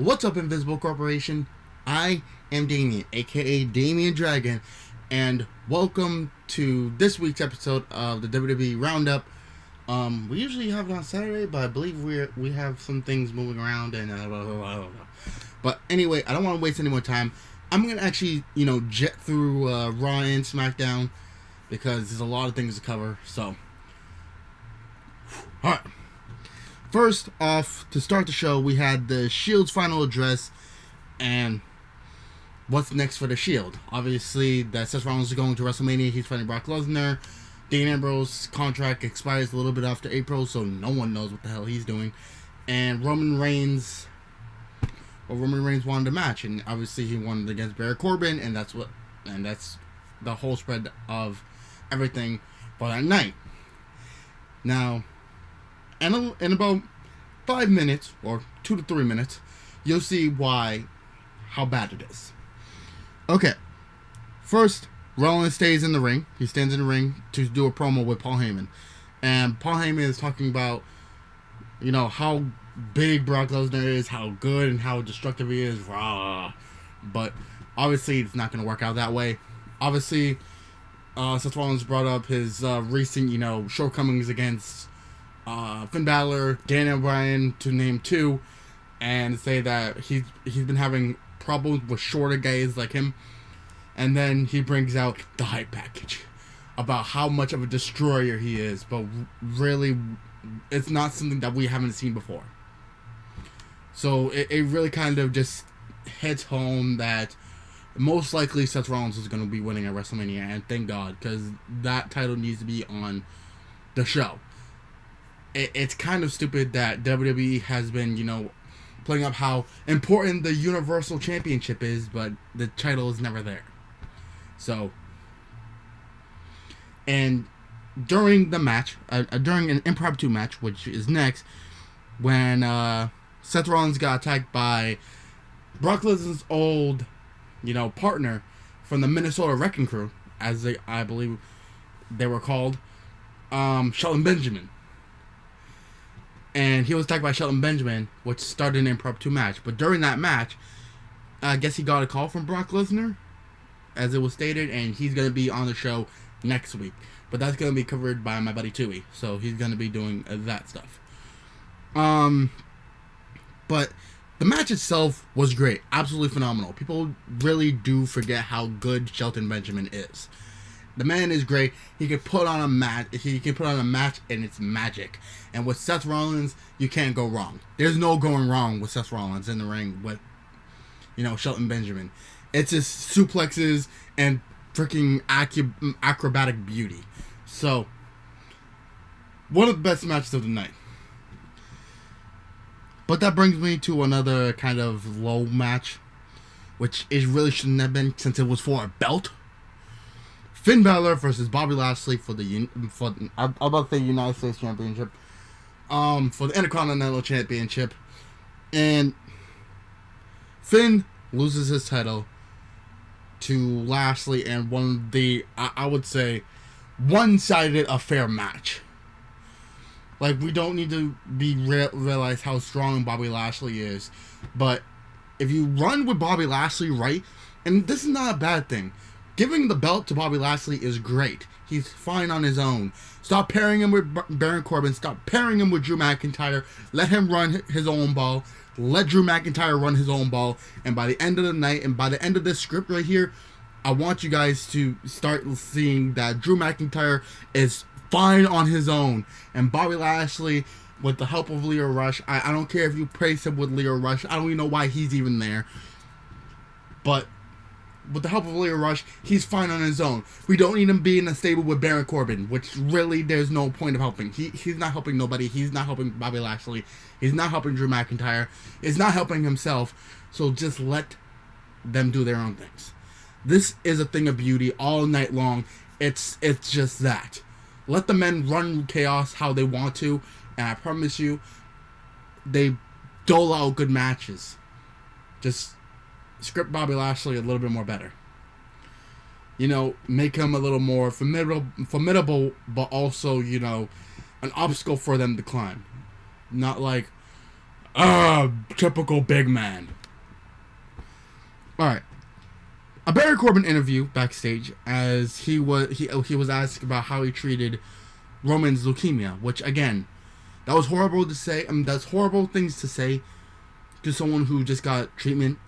What's up, Invisible Corporation? I am Damien, aka Editor-D.Dragon, and welcome to this week's episode of the WWE Round Up. We usually have it on Saturday, but I believe we have some things moving around and blah, blah, blah, blah. But anyway, I don't want to waste any more time. I'm gonna actually, jet through Raw and SmackDown because there's a lot of things to cover. So, all right. First off, to start the show, we had the Shield's final address, and what's next for the Shield? Obviously, that Seth Rollins is going to WrestleMania. He's fighting Brock Lesnar. Dean Ambrose's contract expires a little bit after April, so no one knows what the hell he's doing. And Roman Reigns wanted a match, and obviously he wanted it against Baron Corbin, and that's the whole spread of everything for that night. Now, in about 5 minutes, or 2 to 3 minutes, you'll see how bad it is. Okay. First, Rollins stays in the ring. He stands in the ring to do a promo with Paul Heyman. And Paul Heyman is talking about, how big Brock Lesnar is, how good and how destructive he is. Rah. But obviously, it's not going to work out that way. Obviously, Seth Rollins brought up his recent, shortcomings against Finn Balor, Daniel Bryan, to name two, and say that he's been having problems with shorter guys like him. And then he brings out the hype package about how much of a destroyer he is, but really, it's not something that we haven't seen before. So it really kind of just hits home that most likely Seth Rollins is going to be winning at WrestleMania, and thank God, because that title needs to be on the show. It's kind of stupid that WWE has been, playing up how important the Universal Championship is, but the title is never there. So, and during the match, during an impromptu match, which is next, when Seth Rollins got attacked by Brock Lesnar's old, partner from the Minnesota Wrecking Crew, as I believe they were called, Shelton Benjamin. And he was attacked by Shelton Benjamin, which started an impromptu match. But during that match, I guess he got a call from Brock Lesnar, as it was stated, and he's going to be on the show next week. But that's going to be covered by my buddy Tewey, so he's going to be doing that stuff. But the match itself was great. Absolutely phenomenal. People really do forget how good Shelton Benjamin is. The man is great. He can put on a match. And it's magic. And with Seth Rollins, you can't go wrong. There's no going wrong with Seth Rollins in the ring with, Shelton Benjamin. It's just suplexes and freaking acrobatic beauty. So, one of the best matches of the night. But that brings me to another kind of low match, which it really shouldn't have been since it was for a belt. Finn Balor versus Bobby Lashley for the United States Championship, for the Intercontinental Championship, and Finn loses his title to Lashley in one of the, I would say, one-sided affair match. Like, we don't need to realize how strong Bobby Lashley is, but if you run with Bobby Lashley right, and this is not a bad thing. Giving the belt to Bobby Lashley is great. He's fine on his own. Stop pairing him with Baron Corbin. Stop pairing him with Drew McIntyre. Let him run his own ball. Let Drew McIntyre run his own ball. And by the end of the night, and by the end of this script right here, I want you guys to start seeing that Drew McIntyre is fine on his own. And Bobby Lashley, with the help of Leo Rush, I don't care if you praise him with Leo Rush. I don't even know why he's even there. But with the help of Leo Rush, he's fine on his own. We don't need him being in a stable with Baron Corbin, which really there's no point of helping. He's not helping nobody. He's not helping Bobby Lashley. He's not helping Drew McIntyre. He's not helping himself. So just let them do their own things. This is a thing of beauty all night long. It's just that. Let the men run chaos how they want to, and I promise you, they dole out good matches. Just script Bobby Lashley a little bit more better. Make him a little more formidable, but also, an obstacle for them to climb. Not like, typical big man. All right. A Baron Corbin interview backstage as he was asked about how he treated Roman's leukemia, which again, that was horrible to say. That's horrible things to say to someone who just got treatment,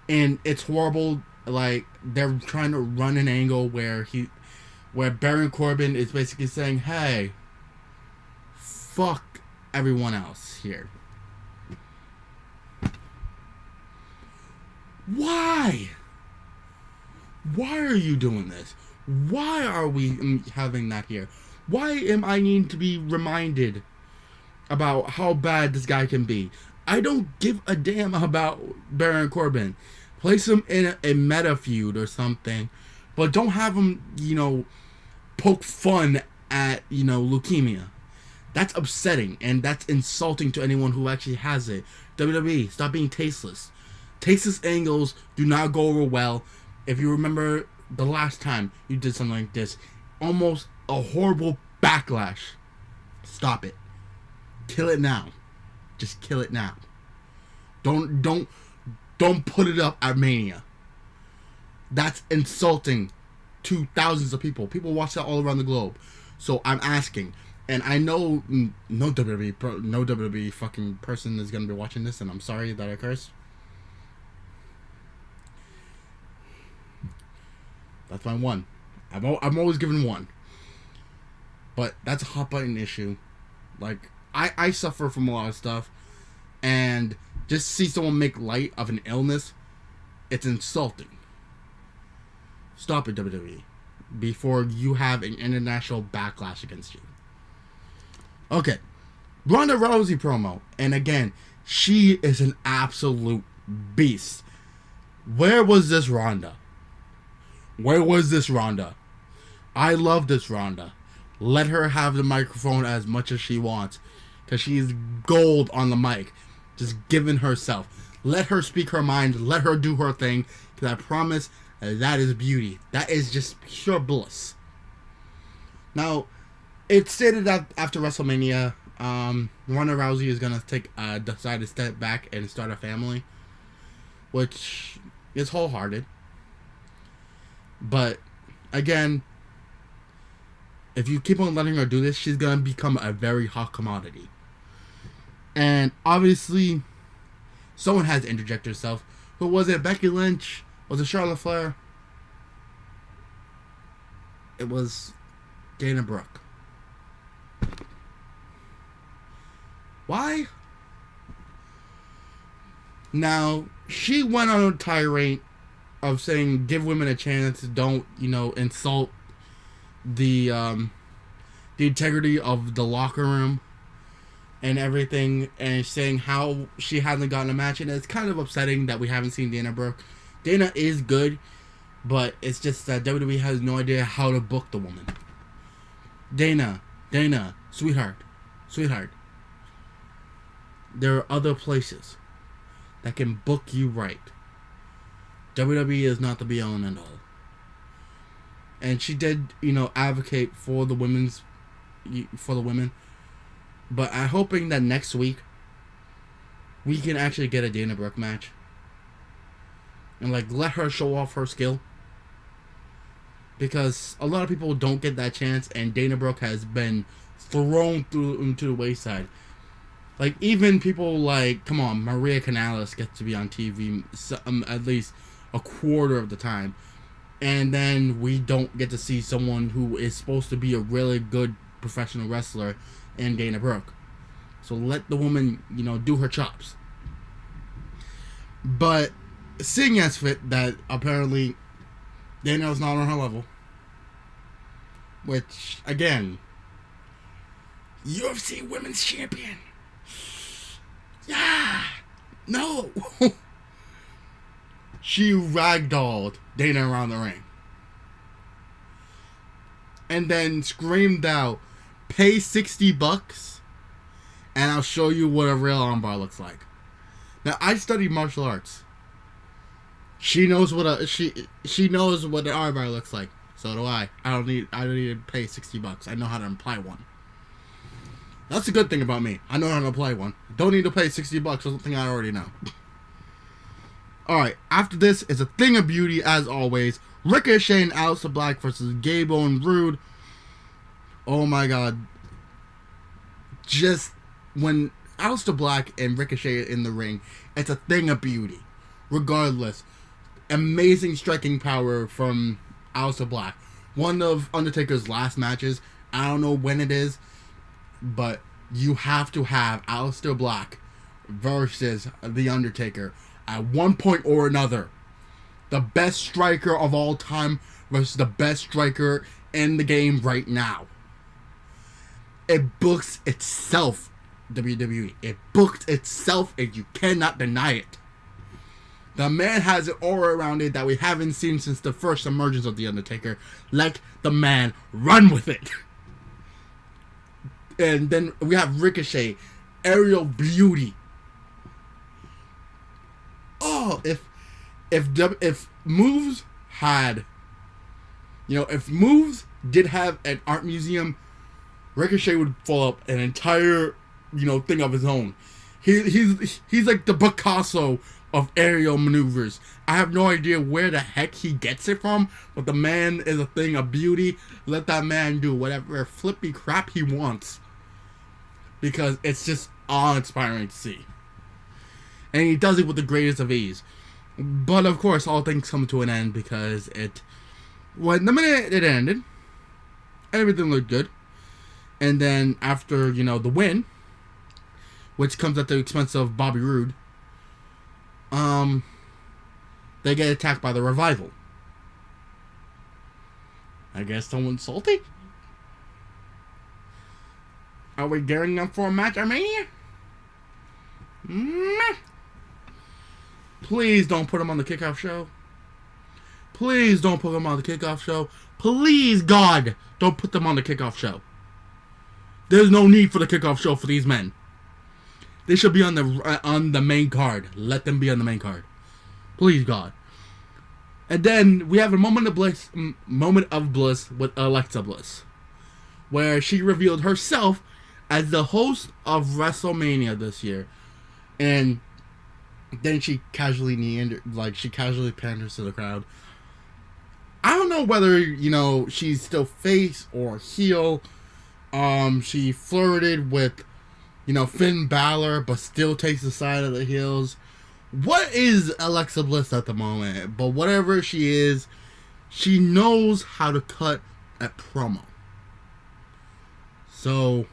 and it's horrible. Like, they're trying to run an angle where Baron Corbin is basically saying, "Hey, fuck everyone else here." Why? Why are you doing this? Why are we having that here? Why am I needing to be reminded about how bad this guy can be? I don't give a damn about Baron Corbin. Place him in a meta feud or something, but don't have him, poke fun at, leukemia. That's upsetting, and that's insulting to anyone who actually has it. WWE, stop being tasteless. Tasteless angles do not go over well. If you remember the last time you did something like this, almost a horrible backlash. Stop it. Kill it now. Just kill it now. Don't put it up at Mania. That's insulting to thousands of people. People watch that all around the globe. So I'm asking, and I know no WWE fucking person is gonna be watching this, and I'm sorry that I cursed. That's my one. I'm always giving one. But that's a hot button issue. Like, I suffer from a lot of stuff, and just see someone make light of an illness, it's insulting. Stop it, WWE, before you have an international backlash against you. Okay, Ronda Rousey promo, and again, she is an absolute beast. Where was this Ronda? Where was this Ronda? I love this Ronda. Let her have the microphone as much as she wants, because she's gold on the mic. Just giving herself. Let her speak her mind. Let her do her thing, because I promise that is beauty. That is just pure bliss. Now, it's stated that after WrestleMania, Ronda Rousey is going to decide to step back and start a family, which is wholehearted. But, again, if you keep on letting her do this, she's going to become a very hot commodity. And, obviously, someone has to interject herself. Who was it? Becky Lynch? Was it Charlotte Flair? It was Dana Brooke. Why? Now, she went on a tirade of saying, give women a chance, don't, insult the integrity of the locker room and everything, and saying how she hasn't gotten a match, and it's kind of upsetting that we haven't seen Dana Brooke. Dana is good, but it's just that WWE has no idea how to book the woman. Dana, sweetheart, there are other places that can book you right. WWE is not the be-all and end-all. And she did, advocate for the women. But I'm hoping that next week we can actually get a Dana Brooke match. And, let her show off her skill. Because a lot of people don't get that chance, and Dana Brooke has been thrown into the wayside. Even people come on, Maria Kanellis gets to be on TV at least a quarter of the time. And then we don't get to see someone who is supposed to be a really good professional wrestler in Dana Brooke. So let the woman, do her chops. But seeing as fit that apparently Dana's not on her level. Which, again, UFC Women's Champion. Yeah! No! She ragdolled Dana around the ring. And then screamed out, pay $60 and I'll show you what a real armbar looks like. Now, I studied martial arts. She knows what she knows what an armbar looks like. So do I. I don't need to pay $60. I know how to apply one. That's a good thing about me. I know how to apply one. Don't need to pay $60 for something I already know. Alright, after this is a thing of beauty as always. Ricochet and Aleister Black versus Gable and Rude. Oh my god. Just when Aleister Black and Ricochet are in the ring, it's a thing of beauty. Regardless. Amazing striking power from Aleister Black. One of Undertaker's last matches. I don't know when it is, but you have to have Aleister Black versus The Undertaker at one point or another. The best striker of all time versus the best striker in the game right now. It books itself, WWE. It booked itself, and you cannot deny it. The man has an aura around it that we haven't seen since the first emergence of The Undertaker. Let the man run with it. And then we have Ricochet, aerial beauty. Oh, if Moves had, if Moves did have an art museum, Ricochet would pull up an entire, thing of his own. He's like the Picasso of aerial maneuvers. I have no idea where the heck he gets it from, but the man is a thing of beauty. Let that man do whatever flippy crap he wants, because it's just awe-inspiring to see. And he does it with the greatest of ease. But of course, all things come to an end, because the minute it ended, everything looked good. And then after, the win, which comes at the expense of Bobby Roode, they get attacked by the Revival. I guess someone's salty? Are we gearing up for a match at Mania? Please don't put him on the kickoff show. Please don't put him on the kickoff show. Please, God, don't put them on the kickoff show. There's no need for the kickoff show for these men. They should be on the main card. Let them be on the main card. Please, God. And then we have a moment of bliss with Alexa Bliss, where she revealed herself as the host of WrestleMania this year. And then she casually panders to the crowd. I don't know whether, she's still face or heel. She flirted with, Finn Balor, but still takes the side of the heels. What is Alexa Bliss at the moment? But whatever she is, she knows how to cut a promo. So,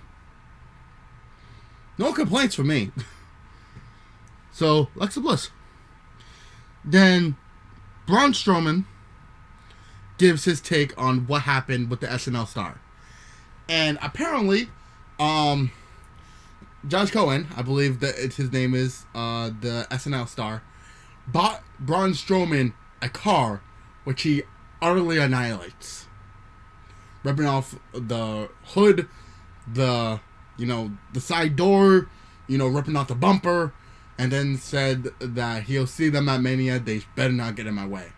no complaints from me. So, Alexa Bliss. Then, Braun Strowman gives his take on what happened with the SNL star. And apparently, Josh Cohen, I believe that his name is, the SNL star, bought Braun Strowman a car, which he utterly annihilates. Ripping off the hood, the side door, ripping off the bumper, and then said that he'll see them at Mania, they better not get in my way.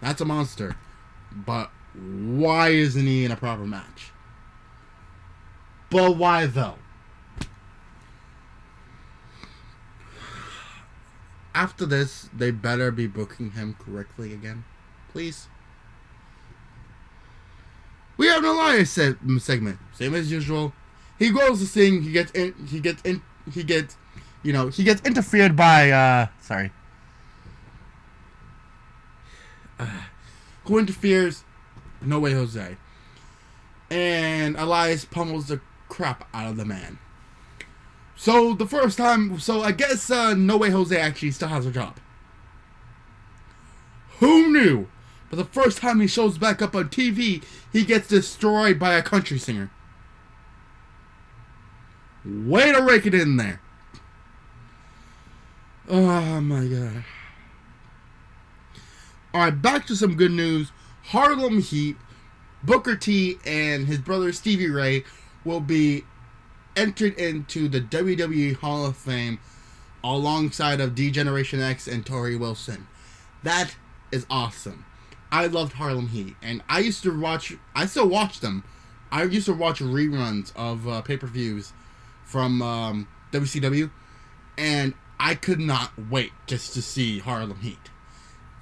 That's a monster. But why isn't he in a proper match? But why though? After this, they better be booking him correctly again. Please. We have an Elias segment. Same as usual. He goes to sing, he gets interfered by, who interferes? No Way Jose. And Elias pummels the crap out of the man. So I guess No Way Jose actually still has a job. Who knew? But the first time he shows back up on TV, he gets destroyed by a country singer. Way to rake it in there. Oh my god. Alright, back to some good news. Harlem Heat, Booker T, and his brother Stevie Ray will be entered into the WWE Hall of Fame alongside of D-Generation X and Tori Wilson. That is awesome. I loved Harlem Heat, and I still watch them. I used to watch reruns of pay-per-views from WCW, and I could not wait just to see Harlem Heat.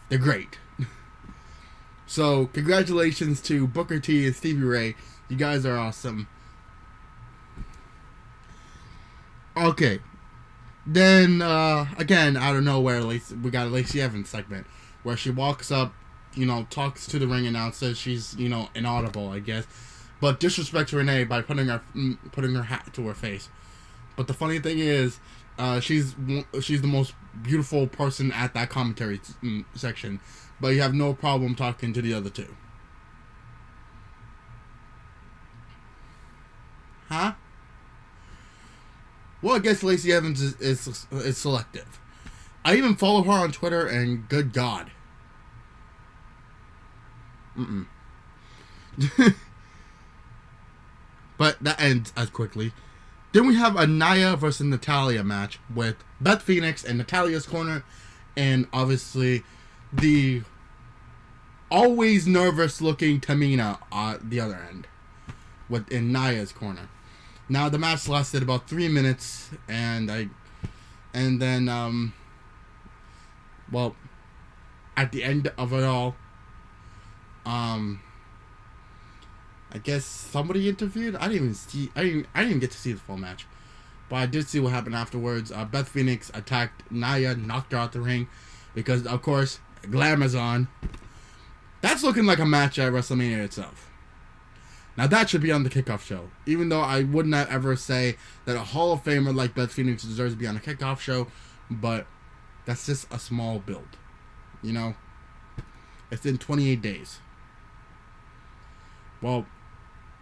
They're great. So, congratulations to Booker T and Stevie Ray. You guys are awesome. Okay. Then, again, out of nowhere, we got a Lacey Evans segment where she walks up, talks to the ring announcer. She's, inaudible, I guess. But disrespects Renee by putting her hat to her face. But the funny thing is, she's the most beautiful person at that commentary section. But you have no problem talking to the other two. Huh? Well, I guess Lacey Evans is selective. I even follow her on Twitter, and good God. But that ends as quickly. Then we have a Nia versus Natalya match with Beth Phoenix in Natalya's corner, and obviously the always nervous looking Tamina at the other end, in Nia's corner. Now the match lasted about 3 minutes, and then at the end of it all, I guess somebody interviewed. I didn't even get to see the full match, but I did see what happened afterwards. Beth Phoenix attacked Nia, knocked her out the ring, because of course Glamazon. That's looking like a match at WrestleMania itself. Now that should be on the kickoff show, even though I would not ever say that a Hall of Famer like Beth Phoenix deserves to be on a kickoff show, but that's just a small build, It's in 28 days. Well,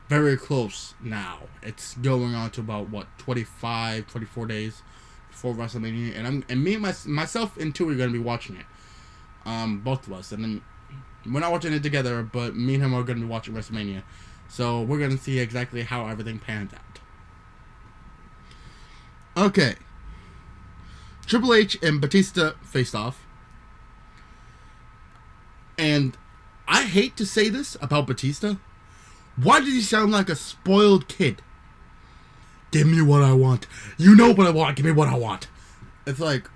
very close now. It's going on to about 25, 24 days before WrestleMania, and myself and Tewey are going to be watching it. Both of us, and then we're not watching it together, but me and him are going to be watching WrestleMania. So we're going to see exactly how everything pans out. Okay. Triple H and Batista faced off. And I hate to say this about Batista. Why does he sound like a spoiled kid? Give me what I want. You know what I want. Give me what I want. It's like,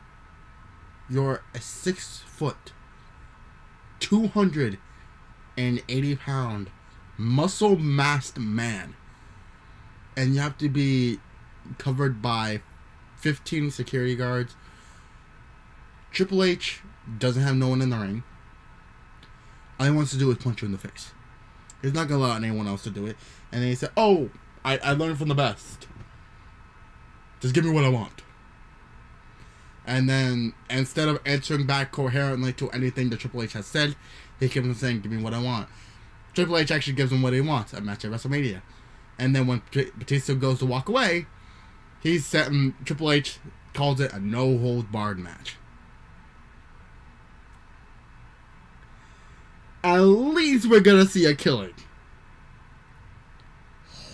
you're a 6 foot, 280 pound, muscle massed man, and you have to be covered by 15 security guards. Triple H doesn't have no one in the ring. All he wants to do is punch you in the face. He's not gonna allow anyone else to do it. And then he said, "Oh, I learned from the best. Just give me what I want." And then, instead of answering back coherently to anything that Triple H has said, he keeps on saying, "Give me what I want." Triple H actually gives him what he wants, a match at WrestleMania. And then when Batista goes to walk away, Triple H calls it a no-holds-barred match. At least we're gonna see a killing.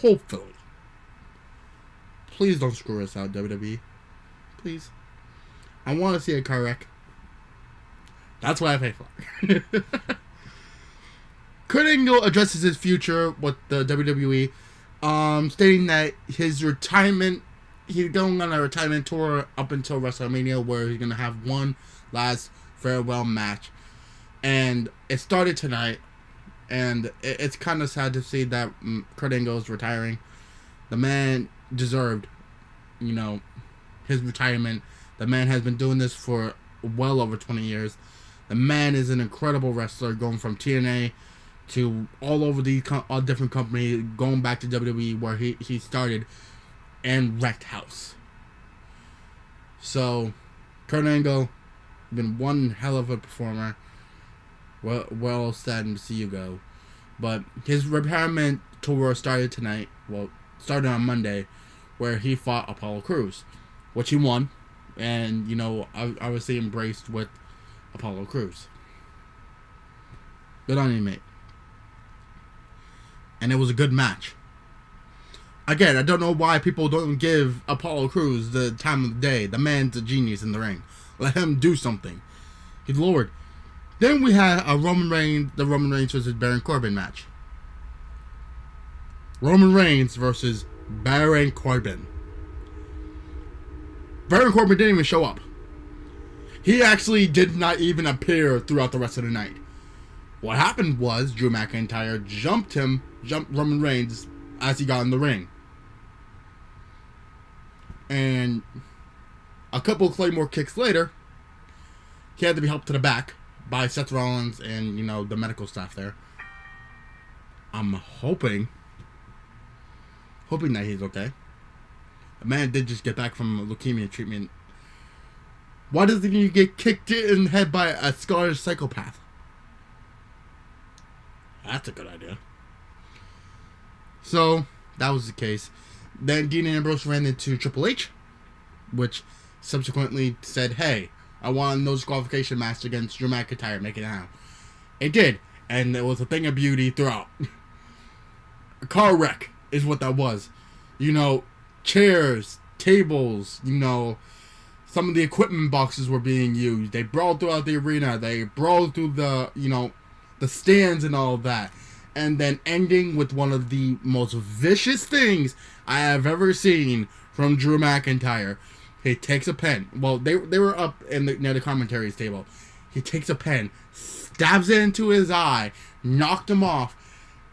Hopefully. Please don't screw us out, WWE. Please. I want to see a car wreck. That's what I pay for. Kurt Angle addresses his future with the WWE, stating that his retirement, he's going on a retirement tour up until WrestleMania, where he's going to have one last farewell match. And it started tonight, and it's kind of sad to see that Kurt Angle is retiring. The man deserved, his retirement. The man has been doing this for well over 20 years. The man is an incredible wrestler, going from TNA to all over all different companies, going back to WWE where he started, and wrecked house. So, Kurt Angle, been one hell of a performer. Well sad to see you go. But his retirement tour started tonight. Well, started on Monday, where he fought Apollo Crews, which he won. And, obviously embraced with Apollo Crews. Good on you, mate. And it was a good match. Again, I don't know why people don't give Apollo Crews the time of the day. The man's a genius in the ring. Let him do something. Good Lord. Then we had the Roman Reigns versus Baron Corbin match. Roman Reigns versus Baron Corbin. Baron Corbin didn't even show up. He actually did not even appear throughout the rest of the night. What happened was Drew McIntyre jumped Roman Reigns as he got in the ring. And a couple Claymore kicks later, he had to be helped to the back by Seth Rollins and, the medical staff there. I'm hoping that he's okay. The man did just get back from leukemia treatment. Why doesn't he get kicked in the head by a Scottish psychopath? That's a good idea. So, that was the case. Then Dean Ambrose ran into Triple H, which subsequently said, hey, I want a no disqualification match against Drew McIntyre. Make it now. It did. And it was a thing of beauty throughout. A car wreck is what that was. Chairs, tables, some of the equipment boxes were being used. They brawled throughout the arena. They brawled through the, the stands and all of that. And then ending with one of the most vicious things I have ever seen from Drew McIntyre. He takes a pen. Well, they were up near the commentaries table. He takes a pen, stabs it into his eye, knocked him off,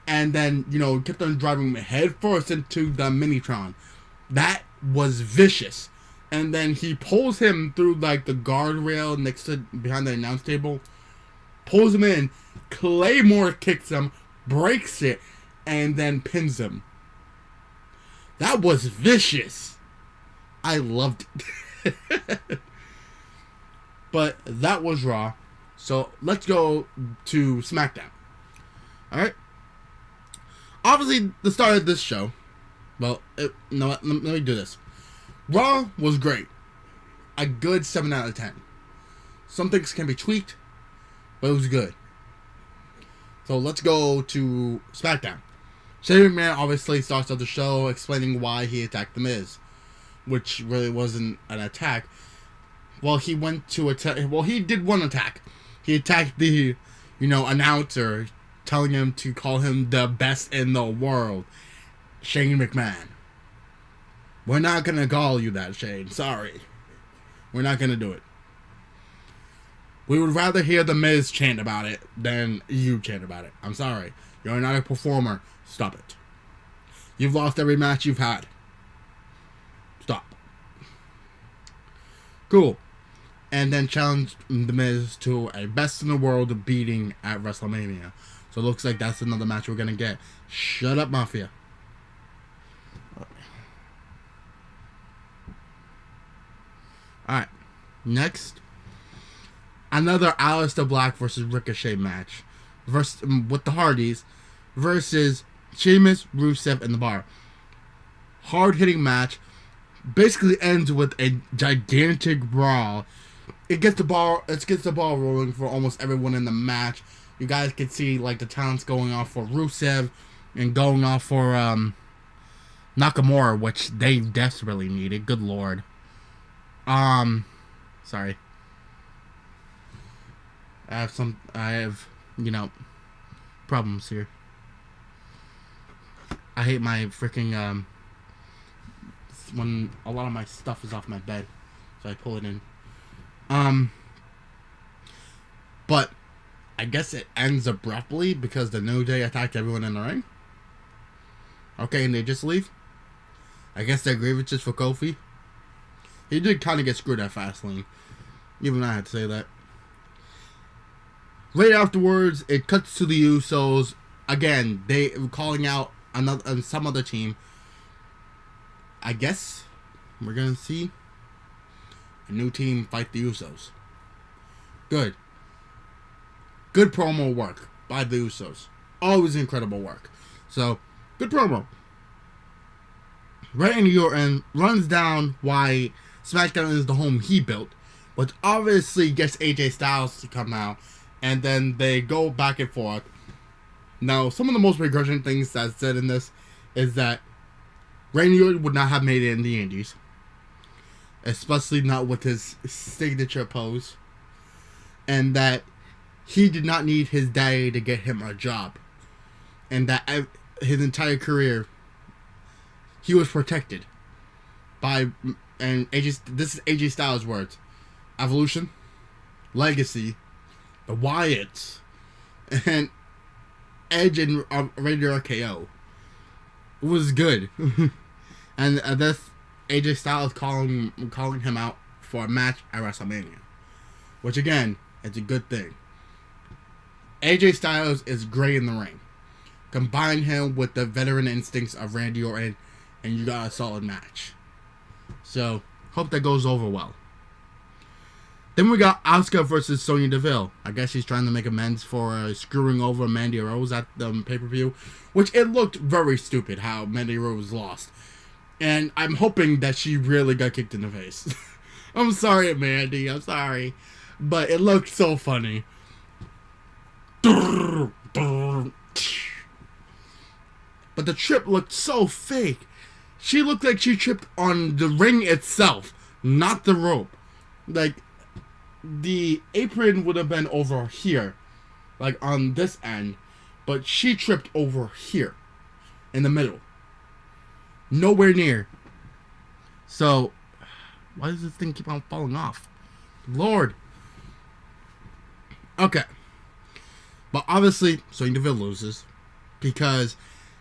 and then, kept on driving head first into the Minitron. That was vicious. And then he pulls him through, the guardrail behind the announce table, pulls him in, Claymore kicks him, breaks it, and then pins him. That was vicious. I loved it. But that was Raw. So let's go to SmackDown. Alright? Obviously, the start of this show. Well, let me do this. Raw was great. A good 7 out of 10. Some things can be tweaked, but it was good. So let's go to SmackDown. Shane McMahon obviously starts off the show explaining why he attacked The Miz, which really wasn't an attack. Well, he went to attack. Well, he did one attack. He attacked the, announcer, telling him to call him the best in the world, Shane McMahon. We're not gonna call you that, Shane. Sorry, we're not gonna do it. We would rather hear The Miz chant about it than you chant about it. I'm sorry. You're not a performer. Stop it. You've lost every match you've had. Stop. Cool. And then challenged The Miz to a best in the world beating at WrestleMania. So it looks like that's another match we're going to get. Shut up, Mafia. Alright. Next. Another Aleister Black versus Ricochet match. With the Hardys. Versus Sheamus, Rusev, and The Bar. Hard-hitting match. Basically ends with a gigantic brawl. It gets the ball rolling for almost everyone in the match. You guys can see the talents going off for Rusev and going off for Nakamura, which they desperately needed. Good lord. Sorry. I have problems here. I hate my freaking when a lot of my stuff is off my bed, so I pull it in. But I guess it ends abruptly because the New Day attacked everyone in the ring. Okay, and they just leave. I guess their grievances for Kofi. He did kind of get screwed at Fastlane. Even I had to say that. Right afterwards, it cuts to the Usos. Again, they were calling out some other team. I guess we're going to see a new team fight the Usos. Good. Good promo work by the Usos. Always incredible work. So, good promo. Randy Orton runs down why SmackDown is the home he built, which obviously gets AJ Styles to come out, and then they go back and forth. Now, some of the most begrudging things that's said in this is that Randy Orton would not have made it in the Indies, especially not with his signature pose, and that he did not need his daddy to get him a job, and that his entire career he was protected by, and this is AJ Styles' words, evolution, Legacy, the Wyatts, and Edge and regular KO. It was good. And this AJ Styles calling him out for a match at WrestleMania, which again is a good thing. AJ Styles is great in the ring. Combine him with the veteran instincts of Randy Orton, and you got a solid match. So hope that goes over well. Then we got Asuka versus Sonya Deville. I guess she's trying to make amends for screwing over Mandy Rose at the pay-per-view, which it looked very stupid how Mandy Rose lost. And I'm hoping that she really got kicked in the face. I'm sorry, Mandy. I'm sorry. But it looked so funny. But the trip looked so fake. She looked like she tripped on the ring itself, not the rope. Like, the apron would have been over here, like on this end, but she tripped over here, in the middle. Nowhere near. So, why does this thing keep on falling off? Lord. Okay. But obviously, Sonya Deville loses, because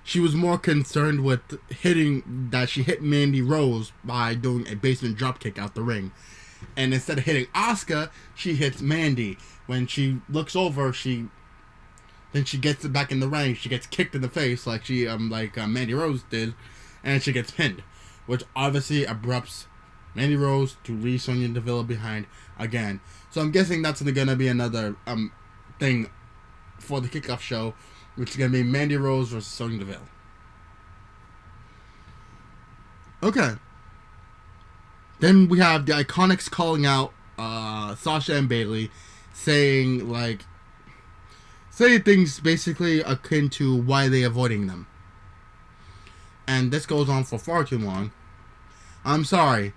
she was more concerned with that she hit Mandy Rose by doing a basement dropkick out the ring. And instead of hitting Asuka, she hits Mandy. When she looks over, then she gets it back in the ring. She gets kicked in the face like Mandy Rose did, and she gets pinned, which obviously abrupts Mandy Rose to leave Sonya Deville behind again. So I'm guessing that's gonna be another thing for the kickoff show, which is gonna be Mandy Rose versus Sonya Deville. Okay. Then we have the Iconics calling out Sasha and Bayley, saying things basically akin to why they avoiding them. And this goes on for far too long. I'm sorry.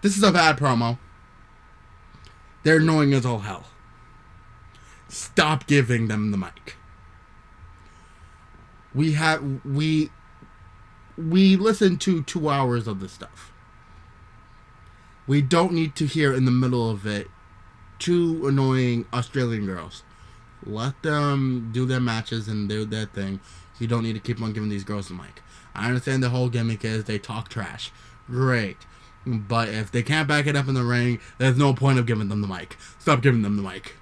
This is a bad promo. They're annoying as all hell. Stop giving them the mic. We listened to 2 hours of this stuff. We don't need to hear in the middle of it 2 annoying Australian girls. Let them do their matches and do their thing. You don't need to keep on giving these girls the mic. I understand the whole gimmick is they talk trash. Great. But if they can't back it up in the ring, there's no point of giving them the mic. Stop giving them the mic.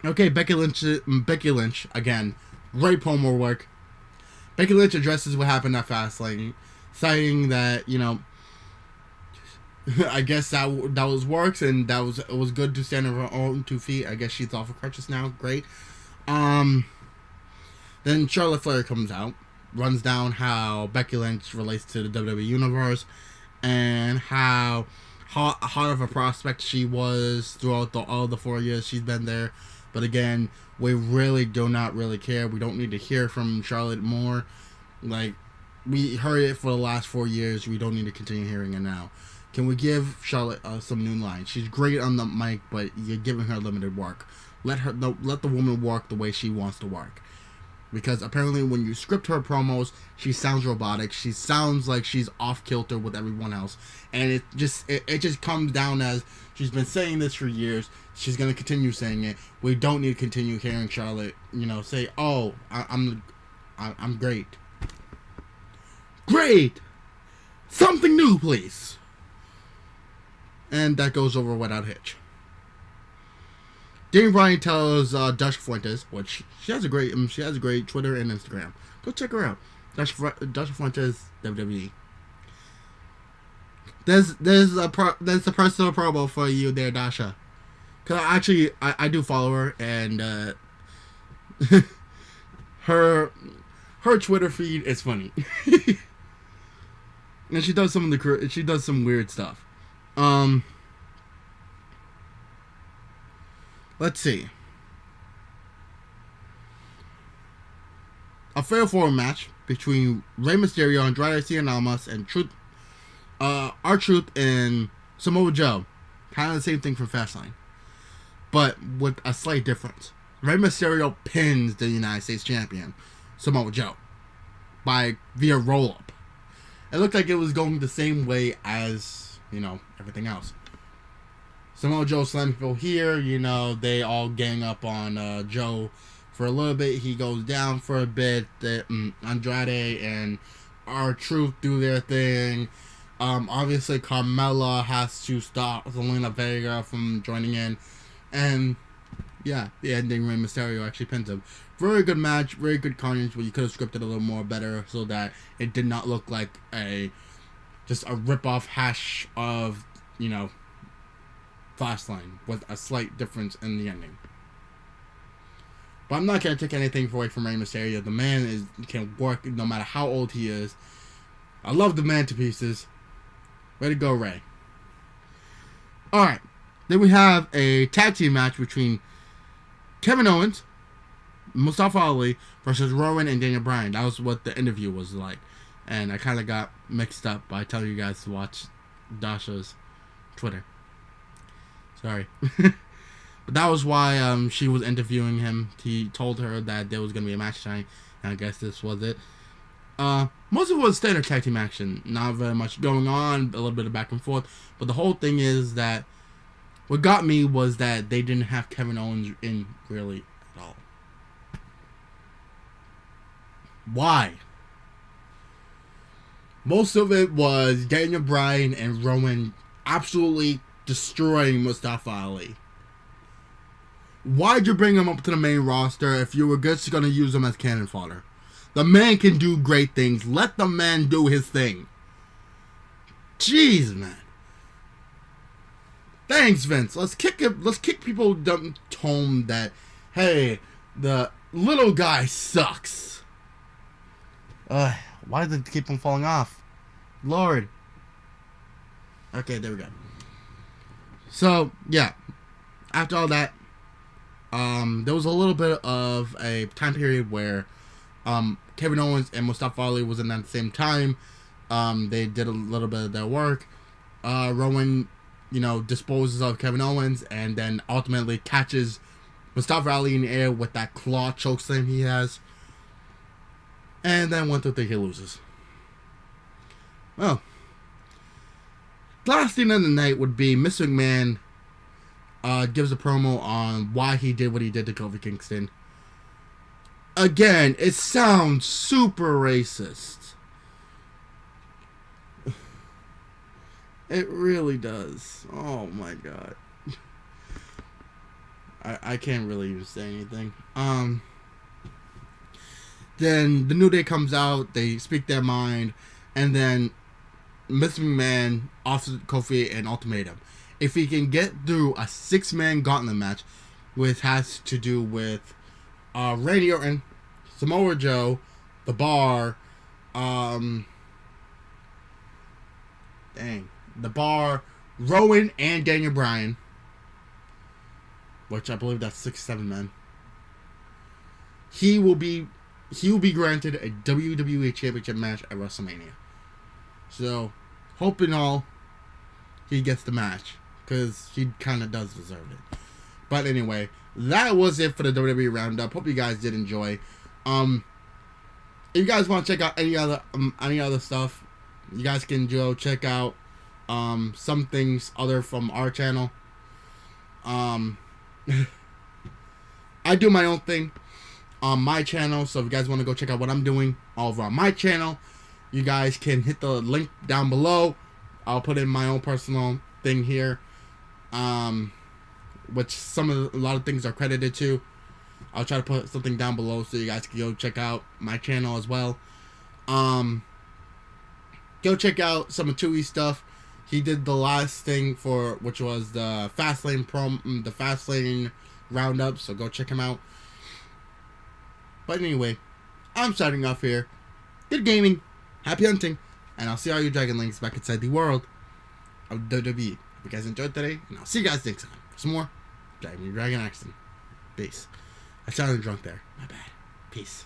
Okay, Becky Lynch, again, great promo work. Becky Lynch addresses what happened at Fastlane, citing that, I guess that was works, and it was good to stand on her own 2 feet. I guess she's off of crutches now. Great. Then Charlotte Flair comes out, runs down how Becky Lynch relates to the WWE Universe, and how hard of a prospect she was throughout all the 4 years she's been there. But again, we really do not really care. We don't need to hear from Charlotte more. We heard it for the last 4 years. We don't need to continue hearing it now. Can we give Charlotte some new lines? She's great on the mic, but you're giving her limited work. Let the woman work the way she wants to work. Because apparently when you script her promos, she sounds robotic. She sounds like she's off kilter with everyone else. And it just comes down as she's been saying this for years. She's going to continue saying it. We don't need to continue hearing Charlotte, say, "Oh, I'm great." Great! Something new, please. And that goes over without a hitch. Daniel Bryan tells Dash Fuentes, which she has a great Twitter and Instagram. Go check her out. Dash Fuentes WWE. There's a personal promo for you there, Dasha. Cause I do follow her, and her Twitter feed is funny. And she does some weird stuff. Let's see. A fair four match between Rey Mysterio, Andrade Cien Almas, and R-Truth and Samoa Joe. Kind of the same thing from Fastlane, but with a slight difference. Rey Mysterio pins the United States Champion, Samoa Joe, via roll-up. It looked like it was going the same way as, everything else. Samoa Joe slamming people here. You know, they all gang up on Joe for a little bit. He goes down for a bit. Andrade and R-Truth do their thing. Obviously, Carmella has to stop Zelina Vega from joining in. And, yeah, the ending, Rey Mysterio actually pins him. Very good match, very good carnage, but you could have scripted a little more better so that it did not look like just a rip-off hash of, you know, Fastlane with a slight difference in the ending. But I'm not going to take anything away from Rey Mysterio. The man can work no matter how old he is. I love the man to pieces. Way to go, Rey. Alright. Then we have a tag team match between Kevin Owens, Mustafa Ali versus Rowan and Daniel Bryan. That was what the interview was like. And I kind of got mixed up by telling you guys to watch Dasha's Twitter. Sorry. But that was why she was interviewing him. He told her that there was going to be a match tonight. And I guess this was it. Most of it was standard tag team action. Not very much going on. A little bit of back and forth. But the whole thing is that what got me was that they didn't have Kevin Owens in really at all. Why? Most of it was Daniel Bryan and Rowan absolutely destroying Mustafa Ali. Why'd you bring him up to the main roster if you were just going to use him as cannon fodder? The man can do great things. Let the man do his thing. Jeez, man. Thanks, Vince. Let's kick people home that, hey, the little guy sucks. Why did it keep on falling off? Lord. Okay, there we go. So, yeah. After all that, there was a little bit of a time period where Kevin Owens and Mustafa Ali was in at the same time. They did a little bit of their work. Rowan, you know, disposes of Kevin Owens and then ultimately catches Mustafa Ali in the air with that claw chokeslam he has. And then 1, 2, 3, he loses. Well, the last thing of the night would be Mr. McMahon gives a promo on why he did what he did to Kofi Kingston. Again, it sounds super racist. It really does. Oh my god. I can't really even say anything. Then the New Day comes out, they speak their mind, and then Mr. McMahon offers Kofi an ultimatum. If he can get through a 6-man gauntlet match, which has to do with Randy Orton, Samoa Joe, The Bar, The Bar, Rowan, and Daniel Bryan, which I believe that's 6-7 men. He will be granted a WWE Championship match at WrestleMania. So, hoping all he gets the match, because he kind of does deserve it. But anyway, that was it for the WWE Roundup. Hope you guys did enjoy. If you guys want to check out any other stuff, you guys can go check out some things other from our channel. I do my own thing on my channel, so if you guys want to go check out what I'm doing over on my channel, you guys can hit the link down below. I'll put in my own personal thing here, which a lot of things are credited to. I'll try to put something down below so you guys can go check out my channel as well. Go check out some of Tewey's stuff. He did the last thing which was the Fastlane Roundup, so go check him out. But anyway, I'm starting off here. Good gaming, happy hunting, and I'll see all you dragon links back inside the world of WWE. If you guys enjoyed today, and I'll see you guys next time for some more Dragon-D-Dragon action. Peace. I sounded drunk there. My bad. Peace.